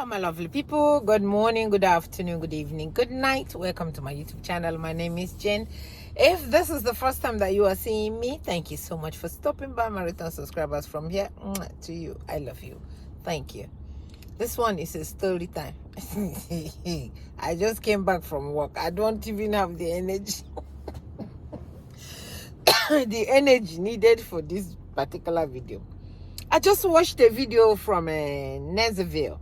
my lovely people. Good morning, good afternoon, good evening, good night. Welcome to my YouTube channel. My name is Jen. If this is the first time that you are seeing me, thank you so much for stopping by. My return subscribers, from here to you, I love you. Thank you. This one is a story time. I just came back from work. I don't even have the energy the energy needed for this particular video. I just watched a video from NEZEVILL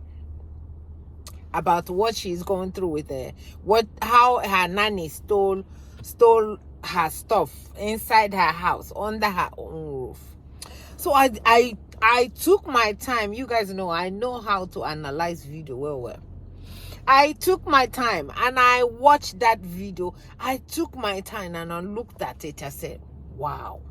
about what she's going through with how her nanny stole her stuff inside her house under her own roof. So I took my time. You guys know I know how to analyze video well. I took my time and I watched that video. I took my time and I looked at it. I said, wow.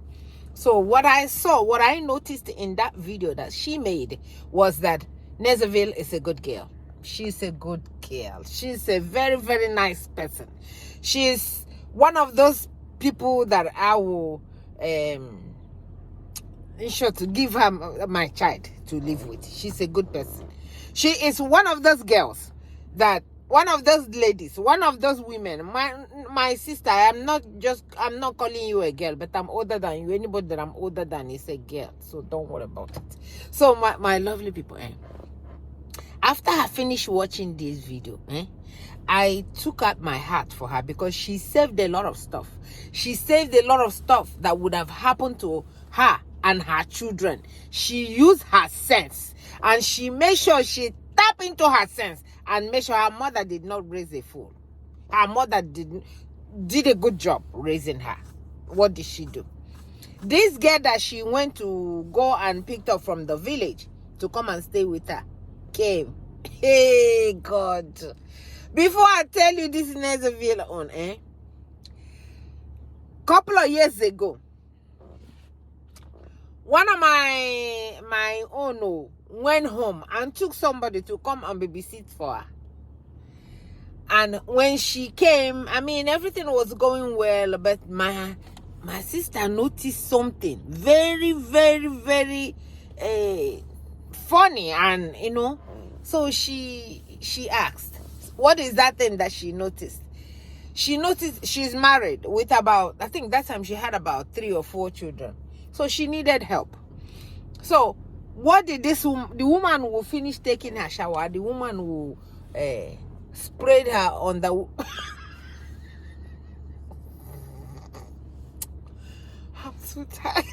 So what I noticed in that video that she made was that NEZEVILL is a good girl. She's a good girl. She's a very, very nice person. She's one of those people that I will ensure to give her my child to live with. She's a good person. She is one of those girls one of those ladies, one of those women. My sister, I'm not calling you a girl, but I'm older than you. Anybody that I'm older than is a girl. So don't worry about it. So my lovely people, after I finished watching this video, I took out my heart for her because she saved a lot of stuff. She saved a lot of stuff that would have happened to her and her children. She used her sense and she made sure she tapped into her sense and make sure her mother did not raise a fool. Her mother did a good job raising her. What did she do? This girl that she went to go and picked up from the village to come and stay with her came. Hey, God. Before I tell you this NEZEVILL on, couple of years ago, one of my own went home and took somebody to come and babysit for her. And when she came, I mean, everything was going well, but my sister noticed something very, very, very funny, and so she asked, what is that thing that she noticed? She noticed she's married with about, I think that time she had about 3 or 4 children. So she needed help. So what did the woman will finish taking her shower, the woman will spread her on the I'm so tired.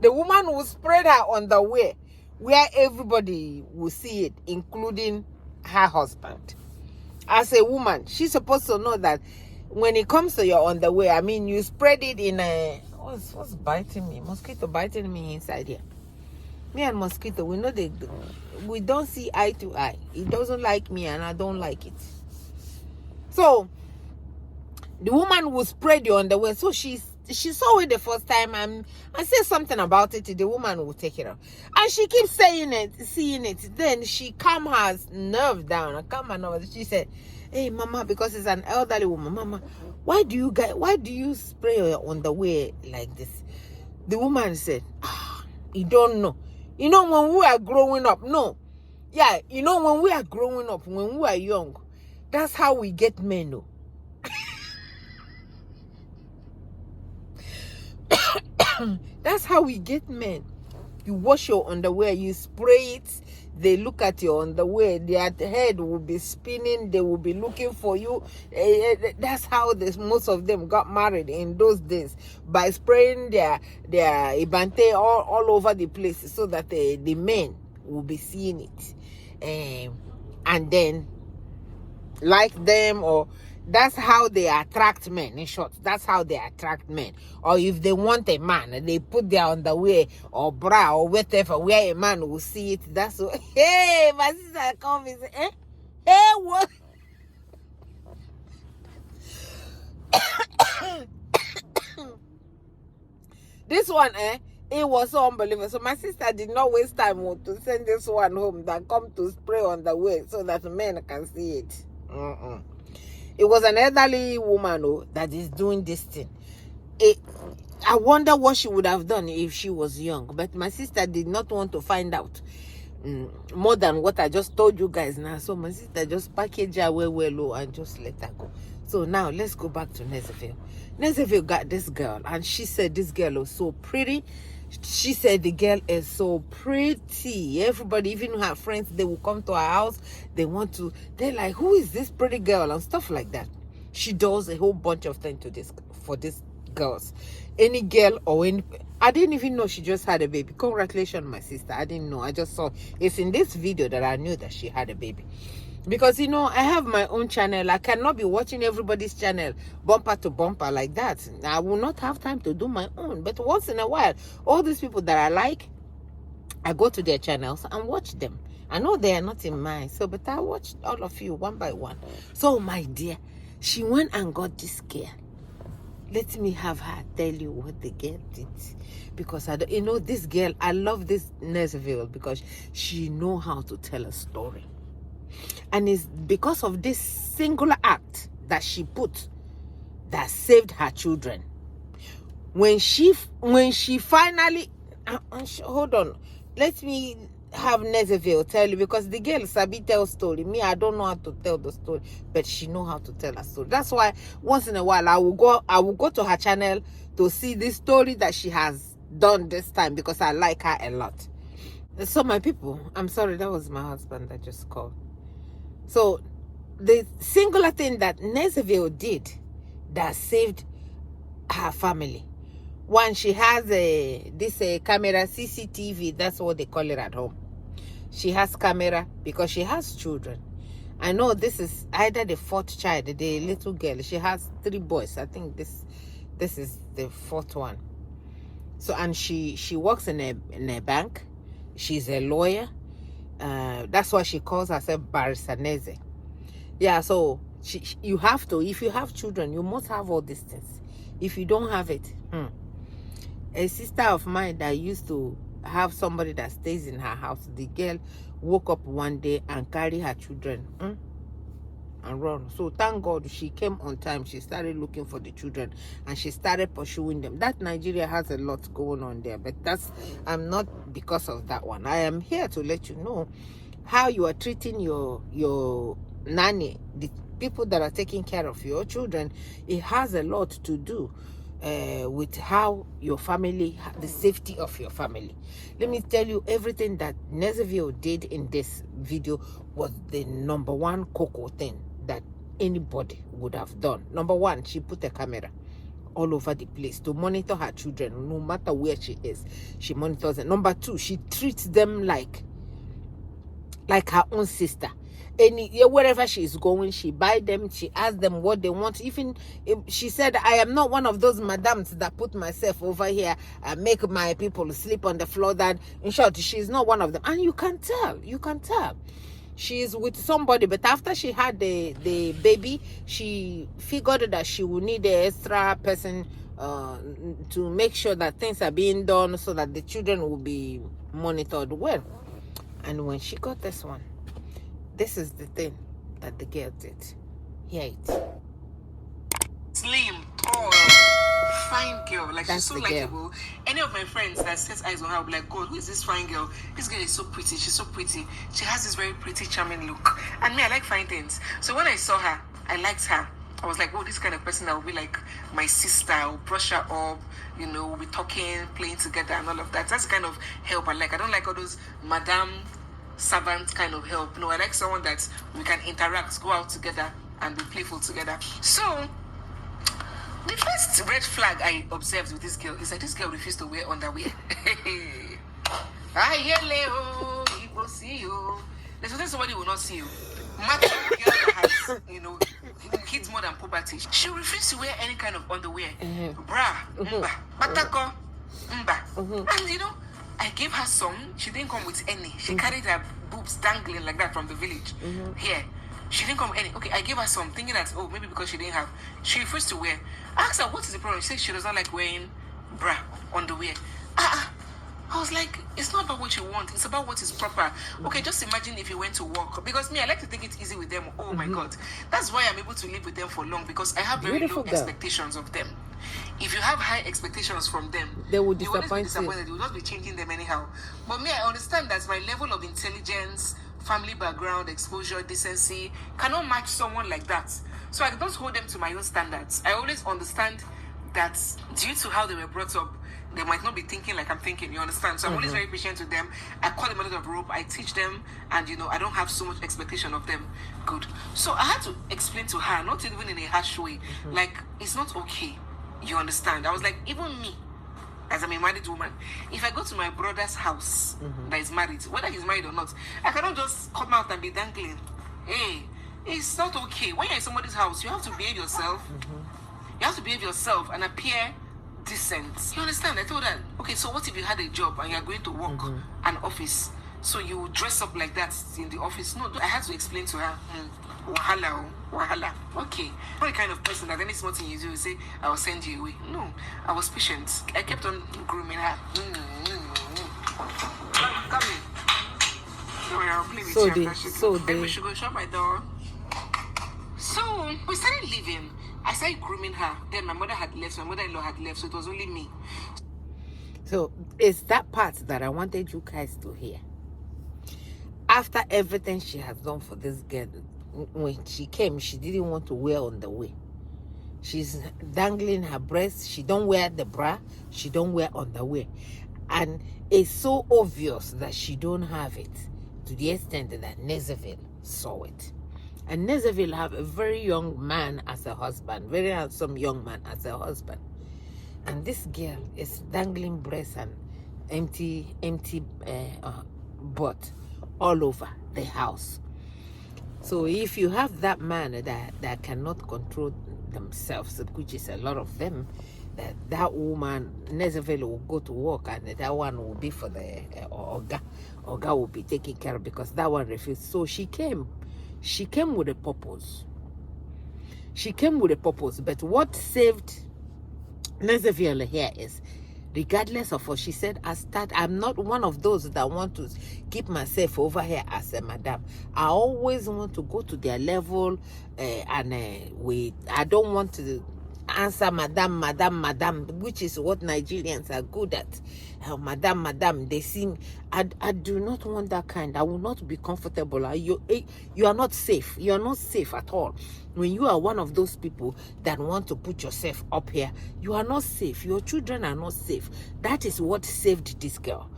The woman will spread her on the way where everybody will see it, including her husband. As a woman, she's supposed to know that when it comes to your underwear, I mean, you spread it in a... What's biting me? Mosquito biting me inside here. Me and mosquito, we don't see eye to eye. It doesn't like me and I don't like it. So, the woman will spread your underwear. So she saw it the first time and I said something about it. The woman will take it off. And she keeps saying it, seeing it. Then she calm her nerve down. She said, hey, Mama, because it's an elderly woman. Mama, why do you spray your underwear like this? The woman said, you don't know. When we are growing up, no. Yeah, when we are growing up, when we are young, that's how we get men, no. That's how we get men. You wash your underwear, you spray it, they look at your underwear, their head will be spinning, they will be looking for you. That's how most of them got married in those days, by spraying their ibante all over the place so that the men will be seeing it. And then like them, or that's how they attract men. In short, that's how they attract men. Or if they want a man, they put their underwear or bra or whatever where a man will see it. That's what. Hey, my sister come and say, hey, what? This one, it was so unbelievable. So my sister did not waste time to send this one home that come to spray on the way so that men can see it. It was an elderly woman that is doing this thing. I wonder what she would have done if she was young. But my sister did not want to find out. more than what I just told you guys now. So my sister just package her well and just let her go. So now let's go back to NEZEVILL. NEZEVILL got this girl, and she said this girl was so pretty. She said the girl is so pretty. Everybody, even her friends, they will come to her house. They're like, who is this pretty girl? And stuff like that. She does a whole bunch of things for these girls. Any girl or any... I didn't even know she just had a baby. Congratulations, my sister. I didn't know. I just saw it's in this video that I knew that she had a baby. Because, you know, I have my own channel. I cannot be watching everybody's channel bumper to bumper like that. I will not have time to do my own. But once in a while, all these people that I like, I go to their channels and watch them. I know they are not in mine. So, but I watch all of you one by one. So, my dear, she went and got this girl. Let me have her tell you what the girl did. Because, you know, this girl, I love this NEZEVILL because she know how to tell a story. And it's because of this singular act that she put that saved her children. When she finally... hold on. Let me have NEZEVILL tell you, because the girl sabi tell story. Me, I don't know how to tell the story, but she know how to tell a story. That's why once in a while I will go to her channel to see this story that she has done this time, because I like her a lot. So my people, I'm sorry, that was my husband that just called. So the singular thing that NEZEVILL did that saved her family. One, she has this camera, CCTV, that's what they call it at home. She has camera because she has children. I know this is either the fourth child, the little girl. She has 3 boys. I think this is the 4th one. So, and she works in a bank. She's a lawyer. That's why she calls herself Barrister Neze. Yeah, so you have to, if you have children, you must have all these things. If you don't have it, a sister of mine that used to have somebody that stays in her house, the girl woke up one day and carried her children and run. So thank God she came on time. She started looking for the children and she started pursuing them. That Nigeria has a lot going on there, but I'm not because of that one. I am here to let you know how you are treating your nanny, the people that are taking care of your children. It has a lot to do with how your family, the safety of your family. Let me tell you, everything that NEZEVILL did in this video was the #1 cocoa thing that anybody would have done. #1, she put a camera all over the place to monitor her children. No matter where she is, she monitors them. #2, she treats them like her own sister. Wherever she is going, she buy them, she asks them what they want. Even if she said, I am not one of those madams that put myself over here and make my people sleep on the floor. That, in short, she's not one of them. And you can tell she is with somebody. But after she had the baby, she figured that she would need an extra person to make sure that things are being done so that the children will be monitored well. And when she got this one, this is the thing that the girl did. Hear it. Slim, tall, fine girl. Like, she's so likable. Any of my friends that sets eyes on her will be like, God, who is this fine girl? This girl is so pretty. She's so pretty. She has this very pretty, charming look. And me, I like fine things. So when I saw her, I liked her. I was like, oh, this kind of person that will be like my sister. I'll brush her up, you know, we'll be talking, playing together and all of that. That's the kind of help I like. I don't like all those madam servant kind of help. No, I like someone that we can interact, go out together and be playful together. So the first red flag I observed with this girl is that this girl refused to wear underwear. There's somebody will not see you. Mature girl that has, you know, kids more than puberty. She refused to wear any kind of underwear. Bra, mba, batako, mba. And you know, I gave her some. She didn't come with any. She carried her boobs dangling like that from the village. Here. She didn't come with any. Okay, I gave her some, thinking that, oh, maybe because she didn't have. She refused to wear. I asked her, what is the problem? She said she does not like wearing bra, underwear. I was like, it's not about what you want. It's about what is proper. Okay, just imagine if you went to work. Because me, I like to take it easy with them. Oh, my God. That's why I'm able to live with them for long. Because I have very low expectations of them. If you have high expectations from them, they will you will always be disappoint you. disappointed. You will not be changing them anyhow. But me, I understand that my level of intelligence, family background, exposure, decency cannot match someone like that. So I don't hold them to my own standards. I always understand that due to how they were brought up, they might not be thinking like I'm thinking, you understand? So I'm always very patient with them. I call them a lot of rope, I teach them, and I don't have so much expectation of them. Good. So I had to explain to her, not even in a harsh way, like, it's not okay. You understand? I was like, even me, as I'm a married woman, if I go to my brother's house that is married, whether he's married or not, I cannot just come out and be dangling. Hey, it's not okay. When you're in somebody's house, you have to behave yourself. You have to behave yourself and appear decent. You understand? I told her, okay, so what if you had a job and you're going to work an office? So you dress up like that in the office? No, I had to explain to her, wahala, wahala. Okay. I'm not the kind of person that any small thing you do, you say, I will send you away. No, I was patient. I kept on grooming her. Come in. Sorry, I'll play with you. Maybe we should go shop my door. So we started living. I started grooming her. Then my mother had left. My mother-in-law had left. So it was only me. So it's that part that I wanted you guys to hear. After everything she has done for this girl, when she came, she didn't want to wear on the way. She's dangling her breast. She don't wear the bra. She don't wear underwear. And it's so obvious that she don't have it, to the extent that NEZEVILL saw it. And NEZEVILL have a very young man as a husband, very handsome young man as a husband. And this girl is dangling breasts and empty butt all over the house. So if you have that man that cannot control themselves, which is a lot of them, that woman, NEZEVILL, will go to work, and that one will be for the Oga. Oga will be taking care of, because that one refused. So she came with a purpose. She came with a purpose. But what saved NEZEVILL here is, regardless of what she said, I'm not one of those that want to keep myself over here as a madam. I always want to go to their level, and I don't want to answer madam, which is what Nigerians are good at. Madam, they seem, I do not want that kind. I will not be comfortable. You are not safe. You are not safe at all. When you are one of those people that want to put yourself up here, you are not safe. Your children are not safe. That is what saved this girl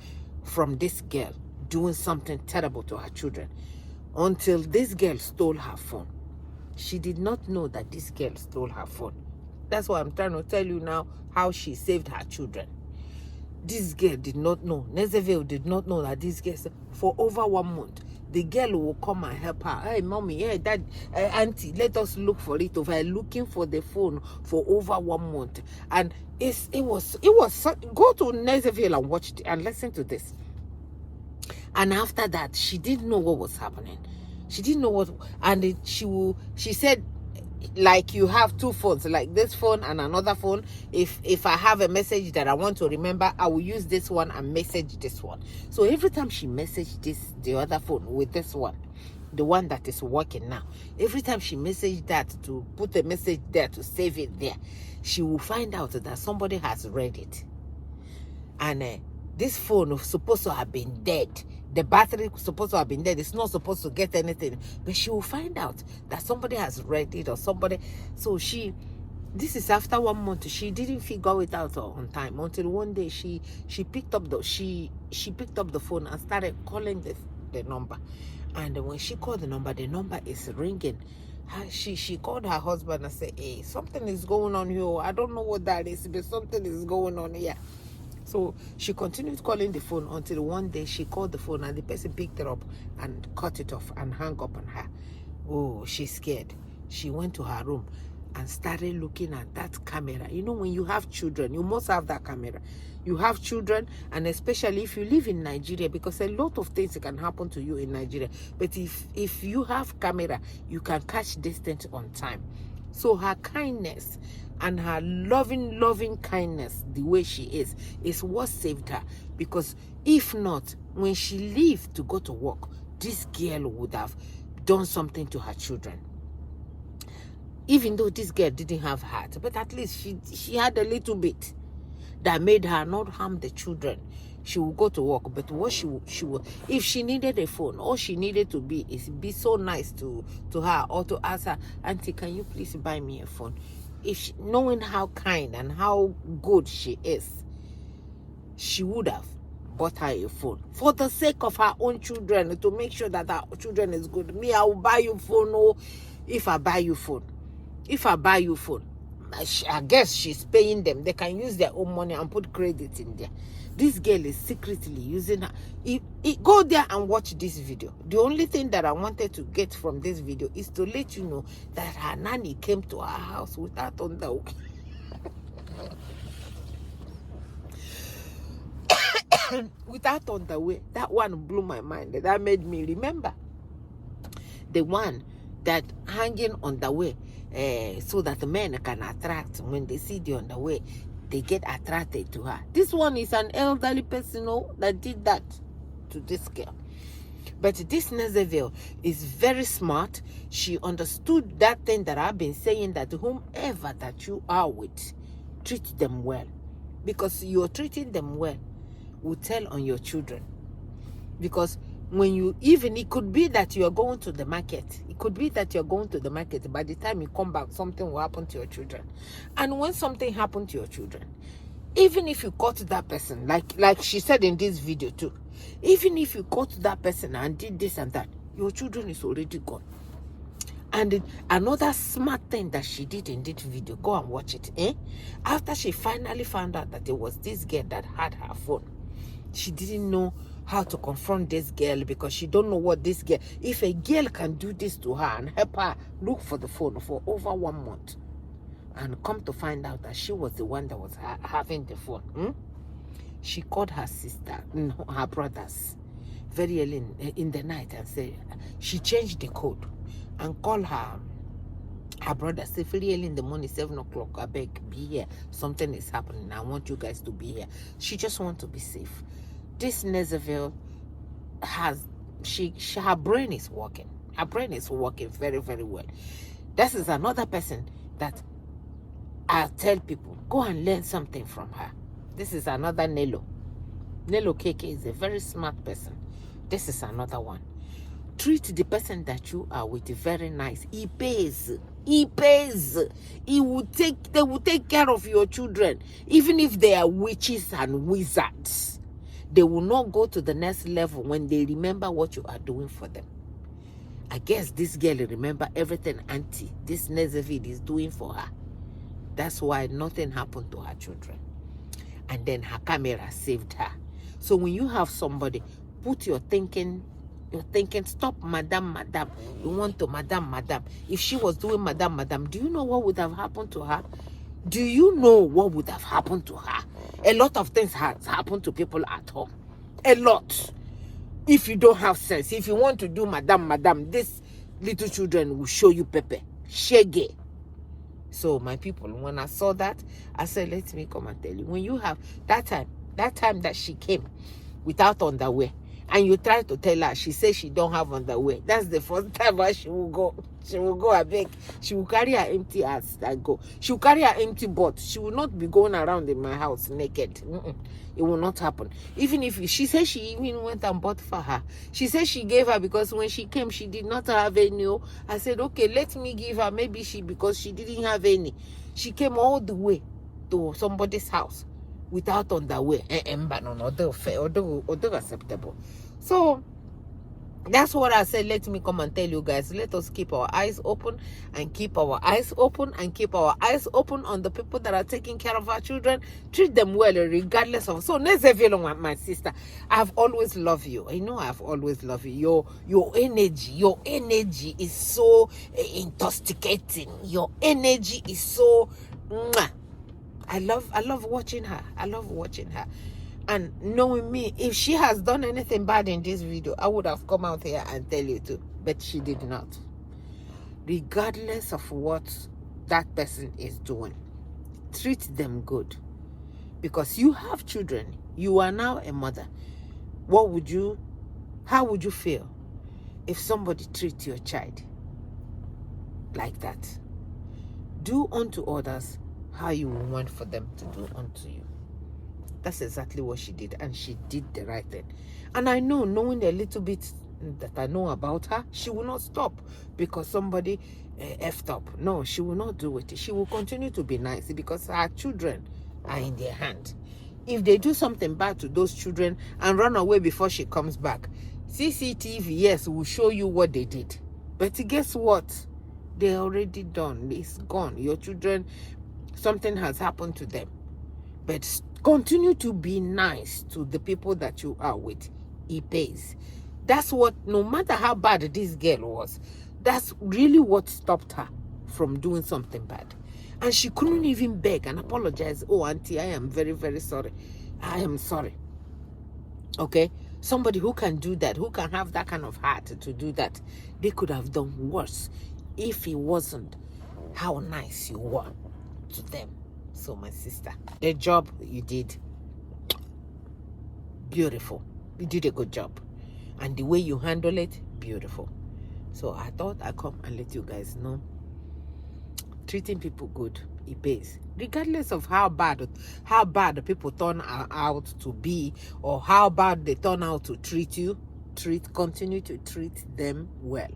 from this girl doing something terrible to her children. Until this girl stole her phone. She did not know that this girl stole her phone. That's why I'm trying to tell you now how she saved her children. This girl did not know. NEZEVILL did not know that this girl, for over 1 month, the girl will come and help her. Hey, mommy, hey, dad, auntie, let us look for it. Over looking for the phone for over 1 month. And it was go to NEZEVILL and watch it and listen to this. And after that, she didn't know what was happening. She didn't know what, and she said, like, you have two phones, like this phone and another phone. If I have a message that I want to remember, I will use this one and message this one. So every time she messaged the other phone with this one, the one that is working now, every time she messaged that to put a message there to save it there, she will find out that somebody has read it. And this phone was supposed to have been dead. The battery was supposed to have been dead. It's not supposed to get anything. But she will find out that somebody has read it, or somebody. So this is after 1 month. She didn't figure it out on time until one day she picked up the phone and started calling the number. And when she called the number is ringing. She called her husband and said, hey, something is going on here. I don't know what that is, but something is going on here. So she continued calling the phone until one day she called the phone and the person picked it up and cut it off and hung up on her. Oh, she's scared. She went to her room and started looking at that camera. You know, when you have children, you must have that camera. You have children, and especially if you live in Nigeria, because a lot of things can happen to you in Nigeria. But if you have camera, you can catch this thing on time. So her kindness and her loving kindness, the way she is what saved her. Because if not, when she left to go to work, this girl would have done something to her children. Even though this girl didn't have heart, but at least she had a little bit that made her not harm the children. She will go to work, but what she will, if she needed a phone, all she needed to be is be so nice to her, or to ask her, Auntie, can you please buy me a phone? If knowing how kind and how good she is, she would have bought her a phone for the sake of her own children, to make sure that her children is good. Me, I will buy you phone. Oh, if I buy you phone, I guess she's paying them. They can use their own money and put credit in there. This girl is secretly using her. Go there and watch this video. The only thing that I wanted to get from this video is to let you know that her nanny came to her house without underwear. Without underwear. That one blew my mind. That made me remember the one that hanging underwear, so that the men can attract. When they see the underwear, they get attracted to her. This one is an elderly person that did that to this girl. But this NEZEVILL is very smart. She understood that thing that I've been saying, that whomever that you are with, treat them well. Because you're treating them well will tell on your children. Because when you, even it could be that you're going to the market. It could be that you're going to the market. By the time you come back, something will happen to your children. And when something happened to your children, even if you caught that person, like she said in this video too, even if you caught that person and did this and that, your children is already gone. And another smart thing that she did in this video, go and watch it. After she finally found out that it was this girl that had her phone, she didn't know how to confront this girl, because she don't know what this girl, if a girl can do this to her and help her look for the phone for over 1 month, and come to find out that she was the one that was having the phone. She called her sister, her brothers, very early in the night, and said, she changed the code and called her brother, say, very early in the morning, 7 o'clock, I beg, be here. Something is happening. I want you guys to be here. She just wants to be safe. This NEZEVILL has, her brain is working. Her brain is working very, very well. This is another person that I tell people, go and learn something from her. This is another Nelo. Nelo KK is a very smart person. This is another one. Treat the person that you are with very nice. He pays. He pays. They will take care of your children. Even if they are witches and wizards, they will not go to the next level when they remember what you are doing for them. I guess this girl remember everything Auntie, this NEZEVILL, is doing for her. That's why nothing happened to her children. And then her camera saved her. So when you have somebody, put your thinking, stop, madam. You want to madam. If she was doing madam, do you know what would have happened to her? Do you know what would have happened to her? A lot of things has happened to people at home. A lot. If you don't have sense, if you want to do madam, this little children will show you pepe. Shege. So my people, when I saw that, I said, let me come and tell you. When you have that time that she came without underwear, and you try to tell her, she says she don't have underwear. That's the first time where she will go. She will go a beg. She will carry her empty ass and go. She will carry her empty butt. She will not be going around in my house naked. It will not happen. Even if she says she even went and bought for her. She says she gave her because when she came, she did not have any. I said, okay, let me give her. Maybe because she didn't have any. She came all the way to somebody's house without underwear. Although acceptable. So that's what I said. Let me come and tell you guys. Let us keep our eyes open and keep our eyes open and keep our eyes open on the people that are taking care of our children. Treat them well, regardless of. So NEZEVILL, my sister, I've always loved you. I know I've always loved you. Your energy is so intoxicating. Your energy is so. I love watching her. I love watching her. And knowing me, if she has done anything bad in this video, I would have come out here and tell you too. But she did not. Regardless of what that person is doing, treat them good. Because you have children. You are now a mother. How would you feel if somebody treats your child like that? Do unto others how you want for them to do unto you. That's exactly what she did, and she did the right thing. And I know, knowing a little bit that I know about her, she will not stop because somebody effed up. No, she will not do it. She will continue to be nice because her children are in their hand. If they do something bad to those children and run away before she comes back, CCTV, yes, will show you what they did. But guess what? They're already done. It's gone. Your children, something has happened to them. But continue to be nice to the people that you are with. It pays. That's what, no matter how bad this girl was, that's really what stopped her from doing something bad. And she couldn't even beg and apologize. Oh, auntie, I am very, very sorry. I am sorry. Okay? Somebody who can do that, who can have that kind of heart to do that, they could have done worse if it wasn't how nice you were to them. So, my sister, the job you did, beautiful. You did a good job. And the way you handle it, beautiful. So I thought I'd come and let you guys know, treating people good, it pays. Regardless of how bad the people turn out to be, or how bad they turn out to treat you, continue to treat them well.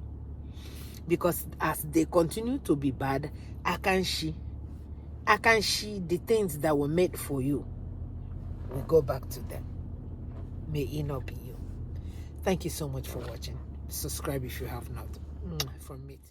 Because as they continue to be bad, I can see the things that were made for you will go back to them. May it not be you. Thank you so much for watching. Subscribe if you have not. From me to you.